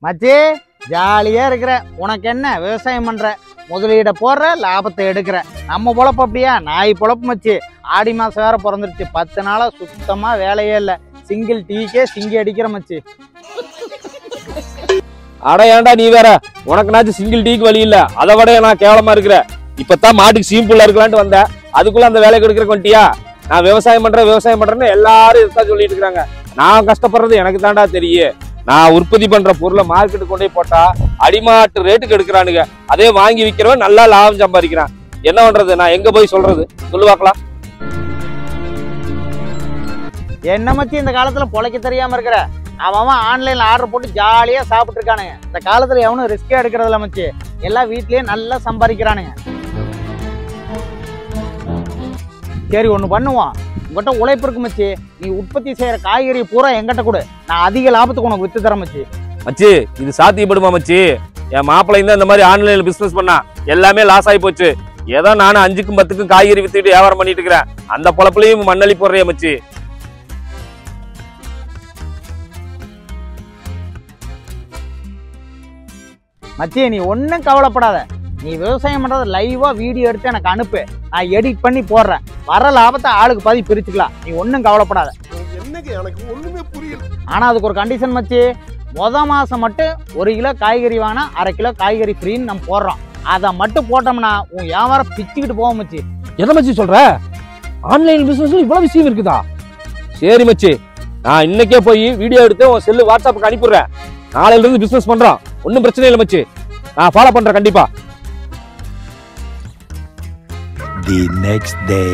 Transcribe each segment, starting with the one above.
மச்சி ஜாலியா இருக்கிற. உனக்கு என்ன விவசாயம் பண்ற, முதலீட போடுற, லாபத்தை எடுக்கிற. நம்ம பொழப்பு அப்படியா? நாய் பொழப்பு மச்சி. ஆடி மாசம் வேற பிறந்துருச்சு. 10 நாளா சுத்தமா வேலையே இல்ல. சிங்கிள் டீக்கே சிங்கி அடிக்கிற மச்சி. அட ஏன்டா நீ வேற, உனக்குனாச்சும் சிங்கிள் டீக்கு வழி இல்ல, அதை விட நான் கேவலமா இருக்கிறேன். இப்பதான் மாட்டுக்கு சீம்புள்ள இருக்கலான்ட்டு வந்தேன், அதுக்குள்ள அந்த வேலை கொடுக்குற கொண்டியா? நான் விவசாயம் பண்றேன்னு எல்லாரும் இதுதான் சொல்லிட்டு இருக்காங்க. நான் கஷ்டப்படுறது எனக்கு தாண்டா தெரியும். நான் உற்பத்தி பண்ற பொருளை மார்க்கெட்டு கொண்டே போட்டா அடிமாட்டு ரேட்டுக்கு எடுக்கிறானுங்க. அதே வாங்கி விற்கிறவன் நல்லா லாபம் சம்பாதிக்கிறான். என்ன பண்றது? நான் எங்க போய் சொல்றது? சொல்லு பார்க்கலாம். என்ன மச்சி இந்த காலத்துல பொழைக்க தெரியாம இருக்கிற? அவன் ஆன்லைன்ல ஆர்டர் போட்டு ஜாலியா சாப்பிட்டு இருக்கானுங்க. இந்த காலத்துல எவனும் ரிஸ்கே எடுக்கிறதில்ல மச்சி. எல்லாம் வீட்லயே நல்லா சம்பாதிக்கிறானுங்க. சரி ஒண்ணு பண்ணுவான், உங்ககிட்ட உழைப்பு இருக்கு மச்சி. நீ உற்பத்தி செய்யற காய்கறி பூரா எங்கிட்ட கொடு, நான் அதிக லாபத்துக்கு உனக்கு வித்து தரேன் மச்சி. மச்சி இது சாத்தியப்படுமா மச்சி? என் மாப்பிள்ளைங்க தான் இந்த மாதிரி ஆன்லைன்ல பிசினஸ் பண்ணா எல்லாமே லாஸ் ஆகி போச்சு. ஏதோ நானும் 5க்கும் 10க்கும் காய்கறி வித்துட்டு வியாபாரம் பண்ணிட்டு இருக்கிறேன். அந்த பொழப்புலையும் மண்ணலி போடுறிய மச்சி. மச்சி நீ ஒன்னும் கவலைப்படாத. நீ விவசாயம் பண்றத லைவா வீடியோ எடுத்து எனக்கு அனுப்பு, நான் எடிட் பண்ணி போடுறேன். வர லாபத்தை ஆளுக்கு பாதி பிரிச்சுக்கலாம். நீ ஒன்னும் கவலைப்படாத. எனக்கு ஒண்ணுமே புரியல. ஆனா அதுக்கு ஒரு கண்டிஷன் மச்சி. மாசம் மட்டும் 1 கிலோ காய்கறி வாங்கினா 1/2 கிலோ காய்கறி ஃப்ரீன்னு நம்ம போடுறோம். அதை மட்டும் போட்டோம்னா உன் வியாபாரம் பிச்சுக்கிட்டு போவோம் மச்சி. என்ன மச்சி சொல்ற? ஆன்லைன் பிசினஸ் இவ்வளவு விஷயம் இருக்குதா? சரி மச்சி, நான் இன்னைக்கே போய் வீடியோ எடுத்து உன் செல்லு வாட்ஸ்அப்புக்கு அனுப்பிடுறேன். நாளையில இருந்து பிசினஸ் பண்றோம், ஒன்னும் பிரச்சனை இல்லை மச்சி. நான் ஃபாலோ பண்றேன் கண்டிப்பா. The next day.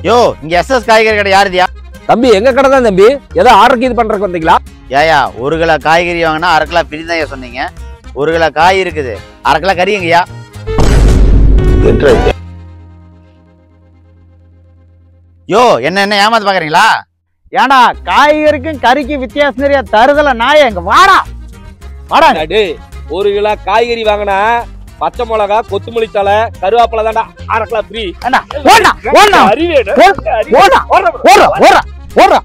யோ, இங்க எஸ்எஸ் காய்கறி கடை யாருதியா? தம்பி எங்க கடை தான் தம்பி. ஏதோ ஆர்டர் இது பண்றதுக்கு வந்தீங்களா? ஏயா 1 கிலோ காய்கறி வாங்கினா 1/2 கிலோ ஃப்ரீ தான் சொன்னீங்க. 1 கிலோ காய் இருக்குது, 1/2 கிலோ கறி எங்கயா? யோ என்ன ஏமாத்து பாக்குறீங்களா? ஏண்டா காய்கறிக்கும் கறிக்கும் வித்தியாசம் தெரியா? தருதல நாய எங்க வாடா வாடா. 1 கிலோ காய்கறி வாங்கினா பச்சை மிளகா, கொத்தமல்லி தலை, கருவேப்பிலை தாண்டா 1/2 கிலோ ஃப்ரீ. ஓடா ஓடா ஓடா ஓடா ஓடா ஓடா ஓடா